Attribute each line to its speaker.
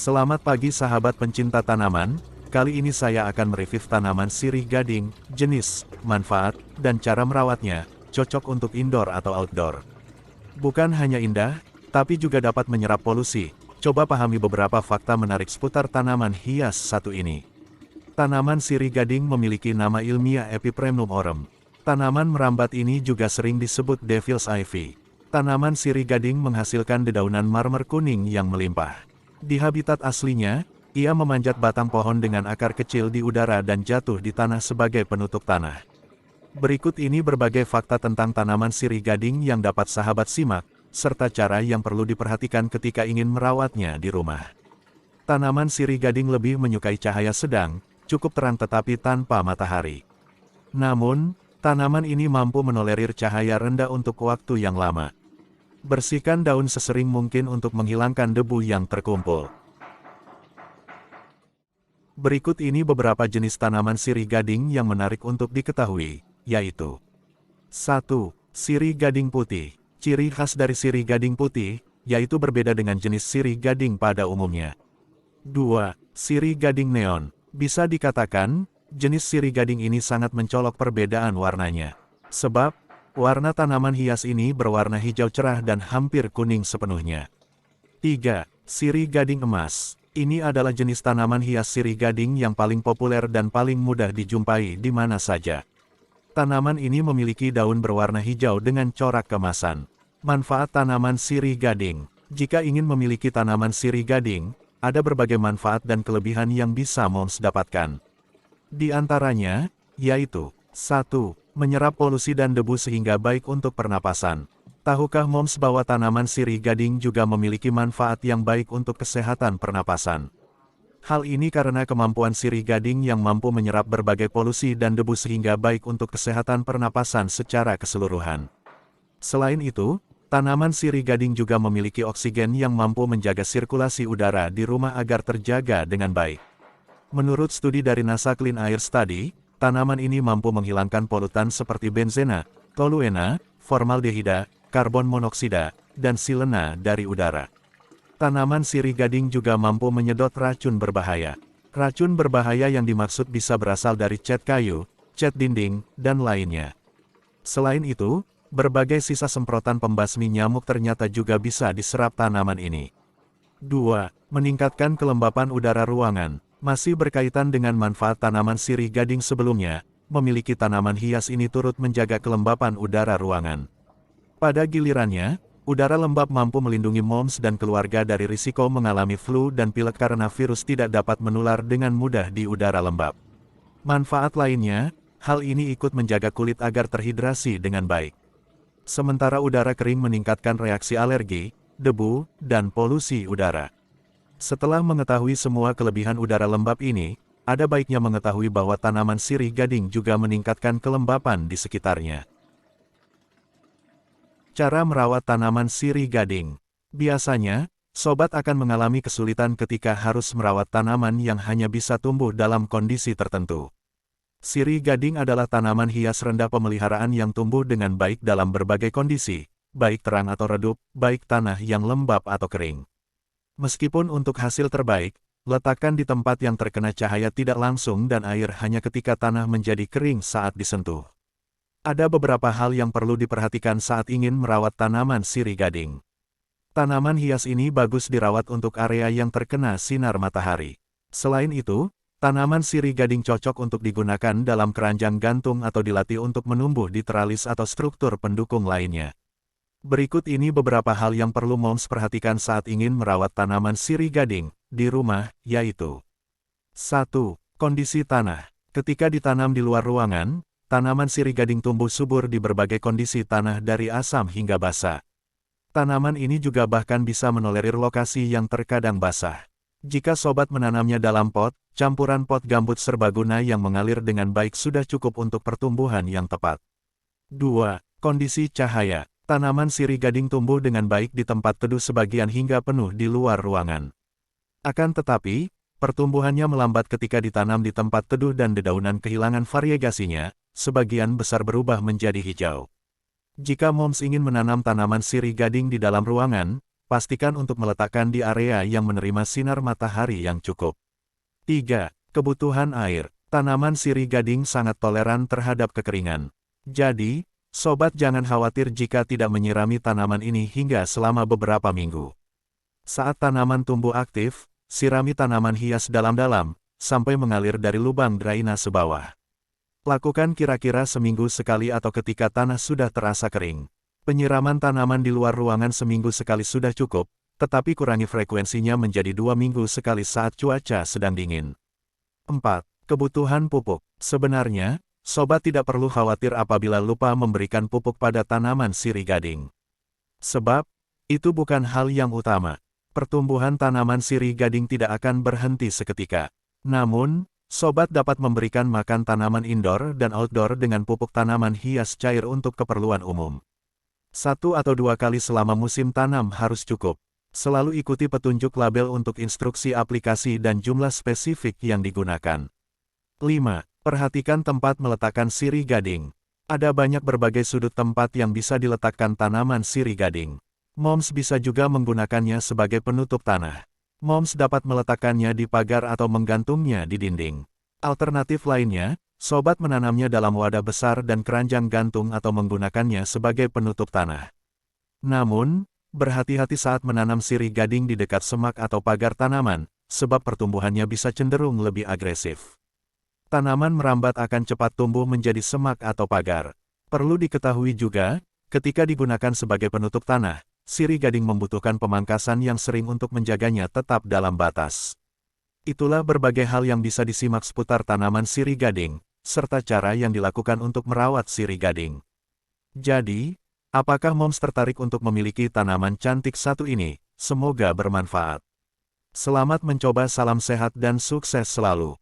Speaker 1: Selamat pagi sahabat pencinta tanaman, kali ini saya akan mereview tanaman sirih gading, jenis, manfaat, dan cara merawatnya, cocok untuk indoor atau outdoor. Bukan hanya indah, tapi juga dapat menyerap polusi. Coba pahami beberapa fakta menarik seputar tanaman hias satu ini. Tanaman sirih gading memiliki nama ilmiah Epipremnum aurum. Tanaman merambat ini juga sering disebut Devil's Ivy. Tanaman sirih gading menghasilkan dedaunan marmer kuning yang melimpah. Di habitat aslinya, ia memanjat batang pohon dengan akar kecil di udara dan jatuh di tanah sebagai penutup tanah. Berikut ini berbagai fakta tentang tanaman sirih gading yang dapat sahabat simak, serta cara yang perlu diperhatikan ketika ingin merawatnya di rumah. Tanaman sirih gading lebih menyukai cahaya sedang, cukup terang tetapi tanpa matahari. Namun, tanaman ini mampu menolerir cahaya rendah untuk waktu yang lama. Bersihkan daun sesering mungkin untuk menghilangkan debu yang terkumpul. Berikut ini beberapa jenis tanaman sirih gading yang menarik untuk diketahui, yaitu 1. Sirih gading putih. Ciri khas dari sirih gading putih, yaitu berbeda dengan jenis sirih gading pada umumnya. 2. Sirih gading neon. Bisa dikatakan, jenis sirih gading ini sangat mencolok perbedaan warnanya. Sebab, warna tanaman hias ini berwarna hijau cerah dan hampir kuning sepenuhnya. 3. Sirih gading emas. Ini adalah jenis tanaman hias sirih gading yang paling populer dan paling mudah dijumpai di mana saja. Tanaman ini memiliki daun berwarna hijau dengan corak kemasan. Manfaat tanaman sirih gading. Jika ingin memiliki tanaman sirih gading, ada berbagai manfaat dan kelebihan yang bisa moms dapatkan. Di antaranya, yaitu 1. Menyerap polusi dan debu sehingga baik untuk pernapasan. Tahukah moms bahwa tanaman sirih gading juga memiliki manfaat yang baik untuk kesehatan pernapasan? Hal ini karena kemampuan sirih gading yang mampu menyerap berbagai polusi dan debu sehingga baik untuk kesehatan pernapasan secara keseluruhan. Selain itu, tanaman sirih gading juga memiliki oksigen yang mampu menjaga sirkulasi udara di rumah agar terjaga dengan baik. Menurut studi dari NASA Clean Air Study, tanaman ini mampu menghilangkan polutan seperti benzena, toluena, formaldehida, karbon monoksida, dan silena dari udara. Tanaman sirih gading juga mampu menyedot racun berbahaya. Racun berbahaya yang dimaksud bisa berasal dari cat kayu, cat dinding, dan lainnya. Selain itu, berbagai sisa semprotan pembasmi nyamuk ternyata juga bisa diserap tanaman ini. 2. Meningkatkan kelembapan udara ruangan. Masih berkaitan dengan manfaat tanaman sirih gading sebelumnya, memiliki tanaman hias ini turut menjaga kelembapan udara ruangan. Pada gilirannya, udara lembab mampu melindungi moms dan keluarga dari risiko mengalami flu dan pilek karena virus tidak dapat menular dengan mudah di udara lembab. Manfaat lainnya, hal ini ikut menjaga kulit agar terhidrasi dengan baik. Sementara udara kering meningkatkan reaksi alergi, debu, dan polusi udara. Setelah mengetahui semua kelebihan udara lembab ini, ada baiknya mengetahui bahwa tanaman sirih gading juga meningkatkan kelembapan di sekitarnya. Cara merawat tanaman sirih gading. Biasanya, sobat akan mengalami kesulitan ketika harus merawat tanaman yang hanya bisa tumbuh dalam kondisi tertentu. Sirih gading adalah tanaman hias rendah pemeliharaan yang tumbuh dengan baik dalam berbagai kondisi, baik terang atau redup, baik tanah yang lembab atau kering. Meskipun untuk hasil terbaik, letakkan di tempat yang terkena cahaya tidak langsung dan air hanya ketika tanah menjadi kering saat disentuh. Ada beberapa hal yang perlu diperhatikan saat ingin merawat tanaman sirih gading. Tanaman hias ini bagus dirawat untuk area yang terkena sinar matahari. Selain itu, tanaman sirih gading cocok untuk digunakan dalam keranjang gantung atau dilatih untuk menumbuh di teralis atau struktur pendukung lainnya. Berikut ini beberapa hal yang perlu moms perhatikan saat ingin merawat tanaman sirih gading di rumah, yaitu 1. Kondisi tanah. Ketika ditanam di luar ruangan, tanaman sirih gading tumbuh subur di berbagai kondisi tanah dari asam hingga basah. Tanaman ini juga bahkan bisa menolerir lokasi yang terkadang basah. Jika sobat menanamnya dalam pot, campuran pot gambut serbaguna yang mengalir dengan baik sudah cukup untuk pertumbuhan yang tepat. 2. Kondisi cahaya. Tanaman sirih gading tumbuh dengan baik di tempat teduh sebagian hingga penuh di luar ruangan. Akan tetapi, pertumbuhannya melambat ketika ditanam di tempat teduh dan dedaunan kehilangan variegasinya, sebagian besar berubah menjadi hijau. Jika moms ingin menanam tanaman sirih gading di dalam ruangan, pastikan untuk meletakkan di area yang menerima sinar matahari yang cukup. 3. Kebutuhan air. Tanaman sirih gading sangat toleran terhadap kekeringan. Jadi, sobat jangan khawatir jika tidak menyirami tanaman ini hingga selama beberapa minggu. Saat tanaman tumbuh aktif, sirami tanaman hias dalam-dalam, sampai mengalir dari lubang drainase bawah. Lakukan kira-kira seminggu sekali atau ketika tanah sudah terasa kering. Penyiraman tanaman di luar ruangan seminggu sekali sudah cukup, tetapi kurangi frekuensinya menjadi 2 minggu sekali saat cuaca sedang dingin. 4. Kebutuhan pupuk. Sebenarnya, sobat tidak perlu khawatir apabila lupa memberikan pupuk pada tanaman sirih gading. Sebab, itu bukan hal yang utama. Pertumbuhan tanaman sirih gading tidak akan berhenti seketika. Namun, sobat dapat memberikan makan tanaman indoor dan outdoor dengan pupuk tanaman hias cair untuk keperluan umum. 1 atau 2 kali selama musim tanam harus cukup. Selalu ikuti petunjuk label untuk instruksi aplikasi dan jumlah spesifik yang digunakan. 5. Perhatikan tempat meletakkan sirih gading. Ada banyak berbagai sudut tempat yang bisa diletakkan tanaman sirih gading. Moms bisa juga menggunakannya sebagai penutup tanah. Moms dapat meletakkannya di pagar atau menggantungnya di dinding. Alternatif lainnya, sobat menanamnya dalam wadah besar dan keranjang gantung atau menggunakannya sebagai penutup tanah. Namun, berhati-hati saat menanam sirih gading di dekat semak atau pagar tanaman, sebab pertumbuhannya bisa cenderung lebih agresif. Tanaman merambat akan cepat tumbuh menjadi semak atau pagar. Perlu diketahui juga, ketika digunakan sebagai penutup tanah, sirih gading membutuhkan pemangkasan yang sering untuk menjaganya tetap dalam batas. Itulah berbagai hal yang bisa disimak seputar tanaman sirih gading, serta cara yang dilakukan untuk merawat sirih gading. Jadi, apakah Moms tertarik untuk memiliki tanaman cantik satu ini? Semoga bermanfaat. Selamat mencoba, salam sehat dan sukses selalu.